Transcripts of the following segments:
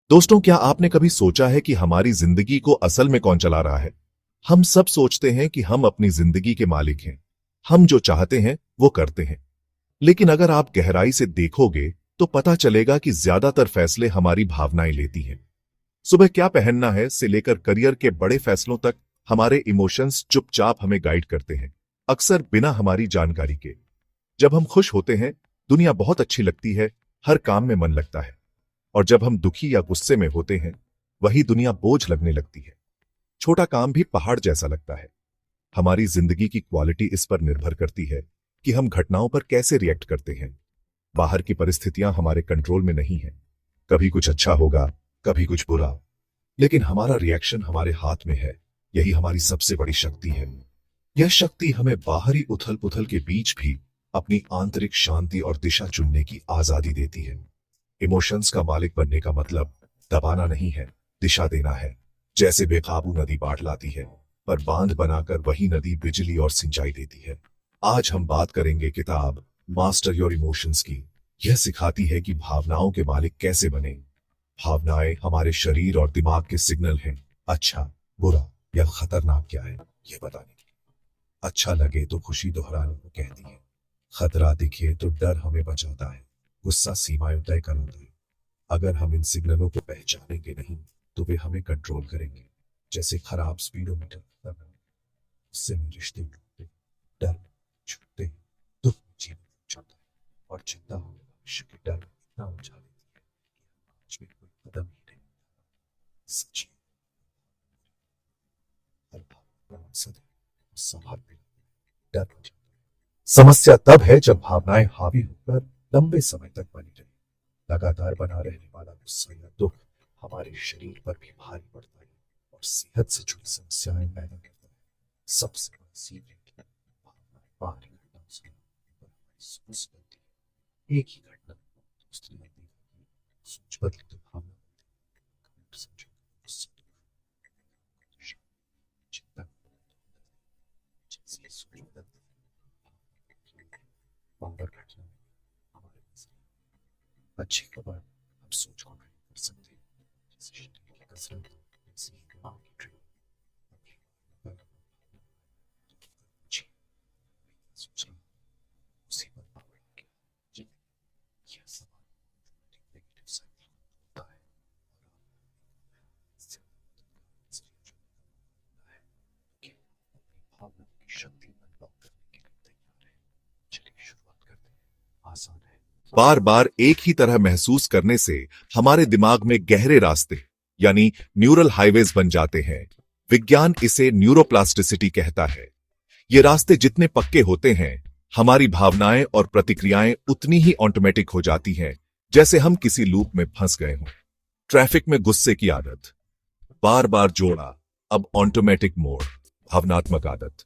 दोस्तों, क्या आपने कभी सोचा है कि हमारी जिंदगी को असल में कौन चला रहा है? हम सब सोचते हैं कि हम अपनी जिंदगी के मालिक हैं। हम जो चाहते हैं वो करते हैं। लेकिन अगर आप गहराई से देखोगे तो पता चलेगा कि ज्यादातर फैसले हमारी भावनाएं लेती हैं। सुबह क्या पहनना है से लेकर करियर के बड़े फैसलों तक हमारे इमोशंस चुपचाप हमें गाइड करते हैं, अक्सर बिना हमारी जानकारी के। जब हम खुश होते हैं, दुनिया बहुत अच्छी लगती है, हर काम में मन लगता है। और जब हम दुखी या गुस्से में होते हैं, वही दुनिया बोझ लगने लगती है। छोटा काम भी पहाड़ जैसा लगता है। हमारी जिंदगी की क्वालिटी इस पर निर्भर करती है कि हम घटनाओं पर कैसे रिएक्ट करते हैं। बाहर की परिस्थितियां हमारे कंट्रोल में नहीं है। कभी कुछ अच्छा होगा, कभी कुछ बुरा, लेकिन हमारा रिएक्शन हमारे हाथ में है। यही हमारी सबसे बड़ी शक्ति है। यह शक्ति हमें बाहरी उथल पुथल के बीच भी अपनी आंतरिक शांति और दिशा चुनने की आजादी देती है। इमोशंस का मालिक बनने का मतलब दबाना नहीं है, दिशा देना है। जैसे बेकाबू नदी बाढ़ लाती है, पर बांध बनाकर वही नदी बिजली और सिंचाई देती है। आज हम बात करेंगे किताब मास्टर योर इमोशंस की। यह सिखाती है कि भावनाओं के मालिक कैसे बने। भावनाएं हमारे शरीर और दिमाग के सिग्नल हैं। अच्छा, बुरा या खतरनाक क्या है, यह बताने के लिए। अच्छा लगे तो खुशी दोहराने को कहती है। खतरा दिखे तो डर हमें बचाता है। गुस्सा सीमाएं तय कराता है। अगर हम इन सिग्नलों को पहचानेंगे नहीं तो वे हमें कंट्रोल करेंगे। जैसे खराब स्पीडोमीटर, उससे में रिश्ते टूटते, डर छूटते, दुख जीवन जाता है, और चिंता हमें भविष्य के डर में इतना उलझा देती है कि आज भी कोई कदम ही नहीं। सच्ची हर भावना का मकसद है, संभाल भी डर हो जाता है। समस्या तब है जब भावनाएं हावी होकर लंबे समय तक बनी रहे। लगातार बना रहने वाला गुस्सा या दुख हमारे शरीर पर भी भारी पड़ता है और सेहत से जुड़ी समस्याएं पैदा करता है। सबसे बड़ा सीक्रेट भावनाएं बाहरी घटनाओं से पर हमारी सोच बनती है। एक ही घटना दूसरी आदमी की सोच बदली तो भावना बनती है। समझो, गुस्सा, दुख, चिंता, जैसी सोच बदलती है, बार घटना हमारे अच्छी खबर हम सोच को ट्रेन कर सकते हैं। जैसे शरीर की कसरत, जैसे दिमाग की ट्रेनिंग। अच्छी सोचना उसी पर पावर आ गया। जब यह सवाल नेगेटिव साइकिल होता है और इससे है कि अपनी भावना की शक्ति अनलॉक करने के लिए तैयार है। चलिए शुरुआत करते हैं। आसान है। बार बार एक ही तरह महसूस करने से हमारे दिमाग में गहरे रास्ते यानी न्यूरल हाईवेज बन जाते हैं। विज्ञान इसे न्यूरोप्लास्टिसिटी कहता है। ये रास्ते जितने पक्के होते हैं, हमारी भावनाएं और प्रतिक्रियाएं उतनी ही ऑटोमेटिक हो जाती हैं, जैसे हम किसी लूप में फंस गए हों। ट्रैफिक में गुस्से की आदत बार बार जोड़ा, अब ऑटोमेटिक मोड भावनात्मक आदत।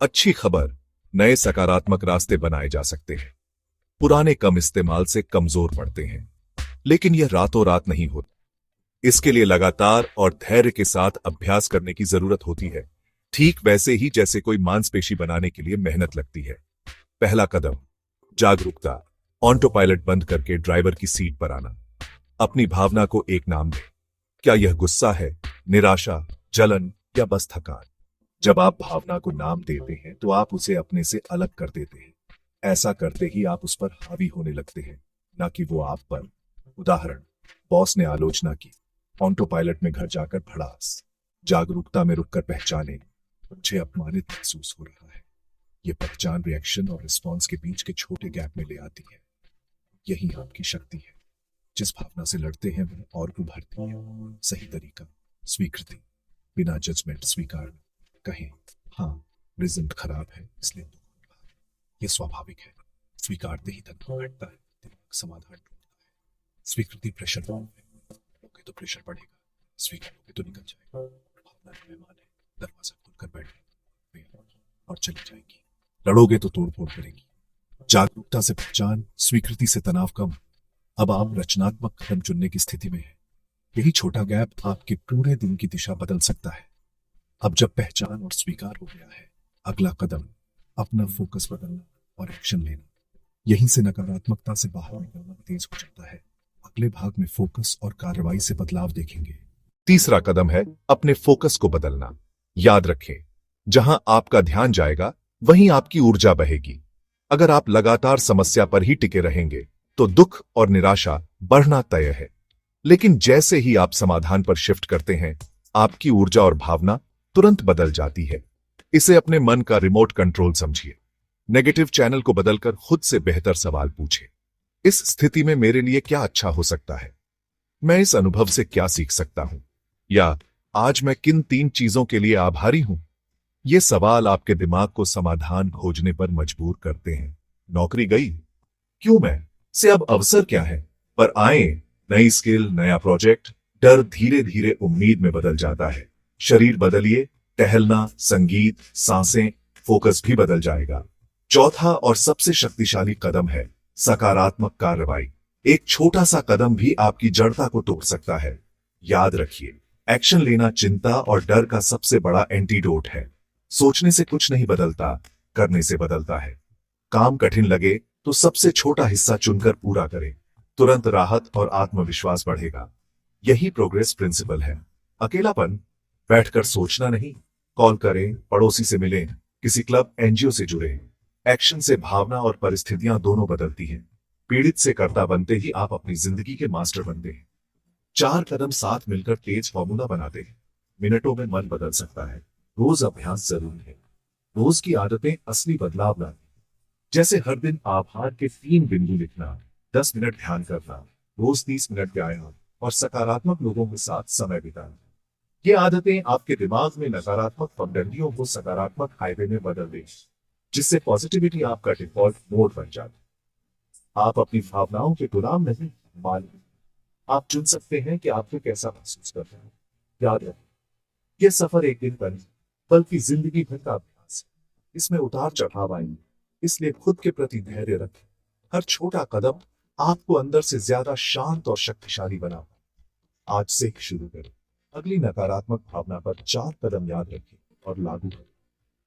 अच्छी खबर, नए सकारात्मक रास्ते बनाए जा सकते हैं। पुराने कम इस्तेमाल से कमजोर पड़ते हैं, लेकिन यह रातों रात नहीं होता। इसके लिए लगातार और धैर्य के साथ अभ्यास करने की जरूरत होती है, ठीक वैसे ही जैसे कोई मांसपेशी बनाने के लिए मेहनत लगती है। पहला कदम, जागरूकता। ऑटो पायलट बंद करके ड्राइवर की सीट पर आना। अपनी भावना को एक नाम दें। क्या यह गुस्सा है, निराशा, जलन या बस थकान? जब आप भावना को नाम देते हैं तो आप उसे अपने से अलग कर देते हैं। ऐसा करते ही आप उस पर हावी होने लगते हैं, ना कि वो आप पर। उदाहरण, बॉस ने आलोचना की, ऑटो पायलट में घर जाकर भड़ास। जागरूकता में रुककर पहचाने, मुझे अपमानित महसूस हो रहा है। ये पहचान रिएक्शन और रिस्पॉन्स के बीच के छोटे गैप में ले आती है। यही आपकी शक्ति है। जिस भावना से लड़ते हैं वह और उभरती है। सही तरीका, स्वीकृति। बिना जजमेंट स्वीकार कहें, हाँ रिजल्ट खराब है इसलिए दुख हो रहा है। यह स्वाभाविक है। स्वीकारते ही तनाव घटता है, दिमाग समाधान ढूंढता है। स्वीकृति प्रेशर लोगे तो प्रेशर बढ़ेगा, स्वीकारोगे तो निकल जाएगा। भावना मेहमान है, दरवाजा खोलकर बैठे और चली जाएगी। लड़ोगे तो तोड़ फोड़ करेगी। जागरूकता से पहचान, स्वीकृति से तनाव कम। अब आप रचनात्मक कदम चुनने की स्थिति में हैं। यही छोटा गैप आपके पूरे दिन की दिशा बदल सकता है। अब जब पहचान और स्वीकार हो गया है, अगला कदम अपना फोकस बदलना और एक्शन लेना। यहीं से नकारात्मकता से बाहर निकलना तेज हो जाता है। अगले भाग में फोकस और कार्रवाई से बदलाव देखेंगे। तीसरा कदम है अपने फोकस को बदलना। याद रखें, जहां आपका ध्यान जाएगा वहीं आपकी ऊर्जा बहेगी। अगर आप लगातार समस्या पर ही टिके रहेंगे तो दुख और निराशा बढ़ना तय है। लेकिन जैसे ही आप समाधान पर शिफ्ट करते हैं, आपकी ऊर्जा और भावना तुरंत बदल जाती है। इसे अपने मन का रिमोट कंट्रोल समझिए। नेगेटिव चैनल को बदलकर खुद से बेहतर सवाल पूछें। इस स्थिति में मेरे लिए क्या अच्छा हो सकता है? मैं इस अनुभव से क्या सीख सकता हूं? या आज मैं किन 3 चीजों के लिए आभारी हूं? ये सवाल आपके दिमाग को समाधान खोजने पर मजबूर करते हैं। नौकरी गई? क्यों मैं? से अब अवसर क्या है? पर आए नई स्किल, नया प्रोजेक्ट। डर धीरे धीरे उम्मीद में बदल जाता है। शरीर बदलिए, टहलना, संगीत, सांसें, फोकस भी बदल जाएगा। चौथा और सबसे शक्तिशाली कदम है सकारात्मक कार्रवाई। एक छोटा सा कदम भी आपकी जड़ता को तोड़ सकता है। याद रखिए, एक्शन लेना चिंता और डर का सबसे बड़ा एंटीडोट है। सोचने से कुछ नहीं बदलता, करने से बदलता है। काम कठिन लगे तो सबसे छोटा हिस्सा चुनकर पूरा करें। तुरंत राहत और आत्मविश्वास बढ़ेगा। यही प्रोग्रेस प्रिंसिपल है। अकेलापन? बैठकर सोचना नहीं। कॉल करें, पड़ोसी से मिलें, किसी क्लब, एनजीओ से जुड़े। एक्शन से भावना और परिस्थितियां दोनों बदलती हैं। पीड़ित से कर्ता बनते ही आप अपनी जिंदगी के मास्टर बनते हैं। 4 कदम साथ मिलकर तेज फॉर्मूला बनाते हैं। मिनटों में मन बदल सकता है। रोज अभ्यास जरूरी है। रोज की आदतें असली बदलाव लाती हैं। जैसे हर दिन आभार के 3 बिंदु लिखना, 10 मिनट ध्यान करना, रोज 30 मिनट व्यायाम और सकारात्मक लोगों के साथ समय बिताना। ये आदतें आपके दिमाग में नकारात्मक पगडंडियों को सकारात्मक हाईवे में बदल देंगी, जिससे पॉजिटिविटी आपका डिफॉल्ट मोड बन जाता है। आप अपनी भावनाओं के गुलाम नहीं, मालिक। आप चुन सकते हैं कि आपको कैसा महसूस करना है। याद रखें, यह सफर एक दिन का नहीं, बल्कि जिंदगी भर का अभ्यास है। इसमें उतार चढ़ाव आएंगे, इसलिए खुद के प्रति धैर्य रखें। हर छोटा कदम आपको अंदर से ज्यादा शांत और शक्तिशाली बनाता। आज से ही शुरू करें। अगली नकारात्मक भावना पर 4 कदम याद रखें और लागू करें।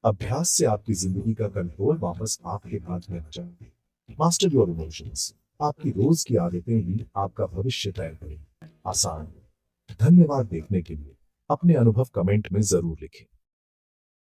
अभ्यास से आपकी जिंदगी का कंट्रोल वापस आपके हाथ में आ जाएगा। Master your emotions. आपकी रोज की आदतें ही आपका भविष्य तय करेंगी। आसान है। धन्यवाद देखने के लिए। अपने अनुभव कमेंट में जरूर लिखें।